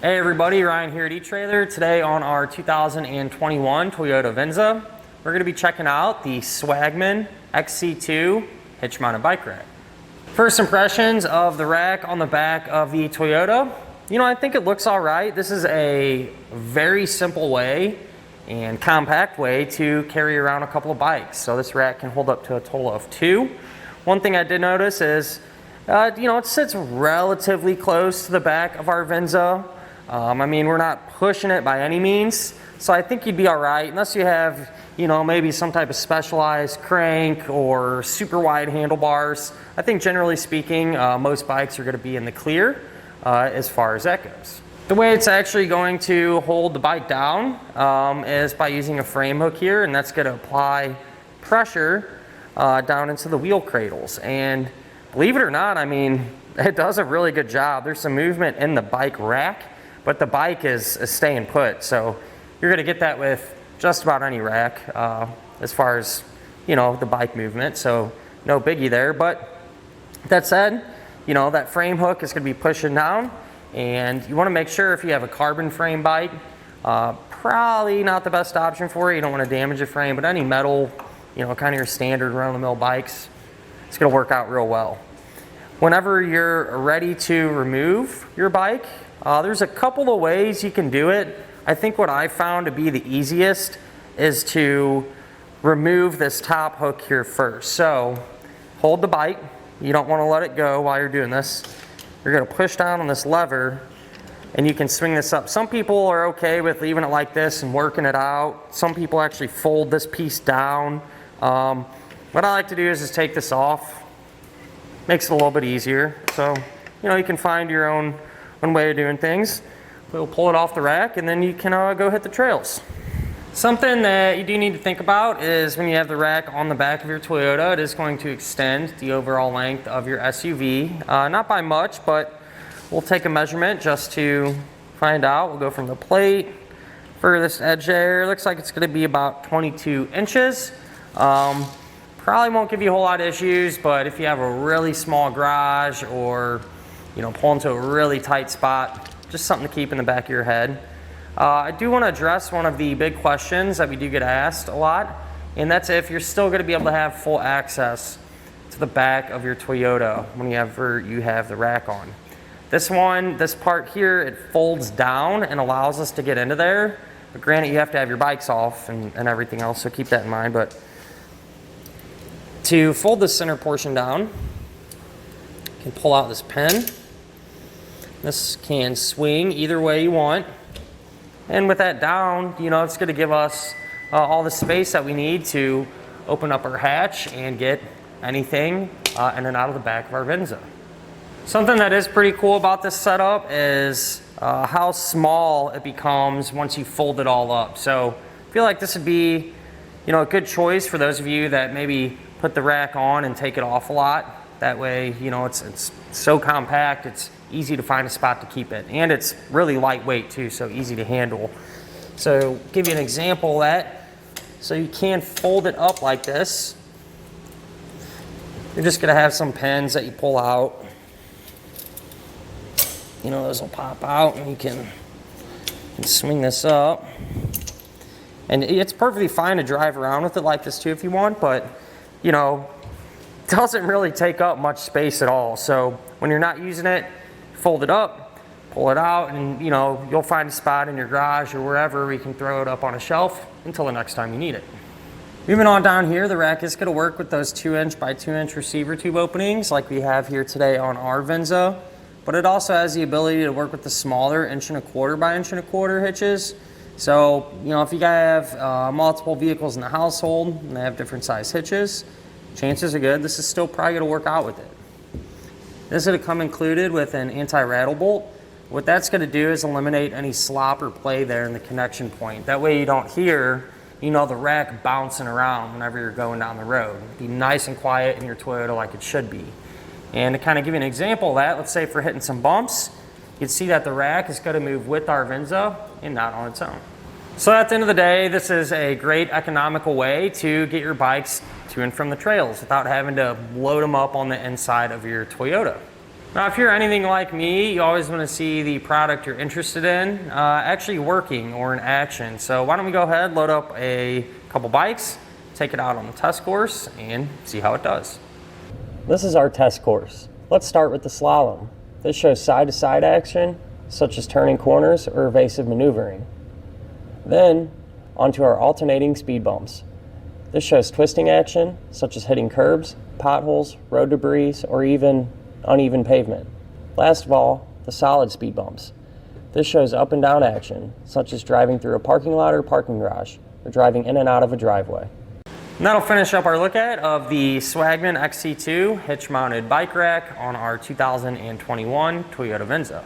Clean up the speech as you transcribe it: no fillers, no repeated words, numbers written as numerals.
Hey everybody, Ryan here at eTrailer. Today on our 2021 Toyota Venza, we're going to be checking out the Swagman XC2 Hitch Bike Rack. First impressions of the rack on the back of the Toyota. You know, I think it looks all right. This is a very simple way and compact way to carry around a couple of bikes. So this rack can hold up to a total of 2. One thing I did notice is, it sits relatively close to the back of our Venza. I mean, we're not pushing it by any means, so I think you'd be all right, unless you have, maybe some type of specialized crank or super wide handlebars. I think generally speaking, most bikes are going to be in the clear as far as that goes. The way it's actually going to hold the bike down is by using a frame hook here, and that's going to apply pressure down into the wheel cradles. And believe it or not, I mean, it does a really good job. There's some movement in the bike rack, but the bike is staying put. So you're gonna get that with just about any rack as far as, the bike movement. So no biggie there. But that said, that frame hook is gonna be pushing down, and you wanna make sure if you have a carbon frame bike, probably not the best option for you. You don't wanna damage the frame, but any metal, kind of your standard run-of-the-mill bikes, it's gonna work out real well. Whenever you're ready to remove your bike, there's a couple of ways you can do it. I think what I found to be the easiest is to remove this top hook here first. So hold the bike. You don't want to let it go while you're doing this. You're going to push down on this lever and you can swing this up. Some people are okay with leaving it like this and working it out. Some people actually fold this piece down. What I like to do is just take this off. Makes it a little bit easier. So, you can find your own way of doing things. We'll pull it off the rack and then you can go hit the trails. Something that you do need to think about is when you have the rack on the back of your Toyota, it is going to extend the overall length of your SUV. Not by much, but we'll take a measurement just to find out. We'll go from the plate, furthest edge there. Looks like it's going to be about 22 inches. Probably won't give you a whole lot of issues, but if you have a really small garage or pull into a really tight spot, just something to keep in the back of your head. I do want to address one of the big questions that we do get asked a lot, and that's if you're still going to be able to have full access to the back of your Toyota when you have the rack on. This part here, it folds down and allows us to get into there, but granted you have to have your bikes off and everything else, so keep that in mind. But to fold the center portion down, you can pull out this pin. This can swing either way you want. And with that down, it's going to give us all the space that we need to open up our hatch and get anything in and out of the back of our Venza. Something that is pretty cool about this setup is how small it becomes once you fold it all up. So I feel like this would be a good choice for those of you that maybe put the rack on and take it off a lot. That way, it's so compact, it's easy to find a spot to keep it. And it's really lightweight too, so easy to handle. So give you an example of that. So you can fold it up like this. You're just gonna have some pins that you pull out. Those will pop out and you can swing this up. And it's perfectly fine to drive around with it like this too if you want, but it doesn't really take up much space at all. So when you're not using it, fold it up, pull it out, and you'll find a spot in your garage or wherever where you can throw it up on a shelf until the next time you need it. Moving on down here, the rack is going to work with those 2-inch by 2-inch receiver tube openings like we have here today on our Venza, but it also has the ability to work with the smaller 1.25 by 1.25 hitches. So if you guys have multiple vehicles in the household and they have different size hitches, chances are good this is still probably going to work out with it. This is going to come included with an anti-rattle bolt. What that's going to do is eliminate any slop or play there in the connection point. That way you don't hear, the rack bouncing around whenever you're going down the road. Be nice and quiet in your Toyota like it should be. And to kind of give you an example of that, let's say if we're hitting some bumps, you can see that the rack is going to move with our Venza and not on its own. So at the end of the day, this is a great economical way to get your bikes to and from the trails without having to load them up on the inside of your Toyota. Now, if you're anything like me, you always want to see the product you're interested in actually working or in action. So why don't we go ahead, load up a couple bikes, take it out on the test course, and see how it does. This is our test course. Let's start with the Slalom. This shows side-to-side action, such as turning corners or evasive maneuvering. Then, onto our alternating speed bumps. This shows twisting action, such as hitting curbs, potholes, road debris, or even uneven pavement. Last of all, the solid speed bumps. This shows up and down action, such as driving through a parking lot or parking garage, or driving in and out of a driveway. And that'll finish up our look at of the Swagman XC2 hitch mounted bike rack on our 2021 Toyota Venza.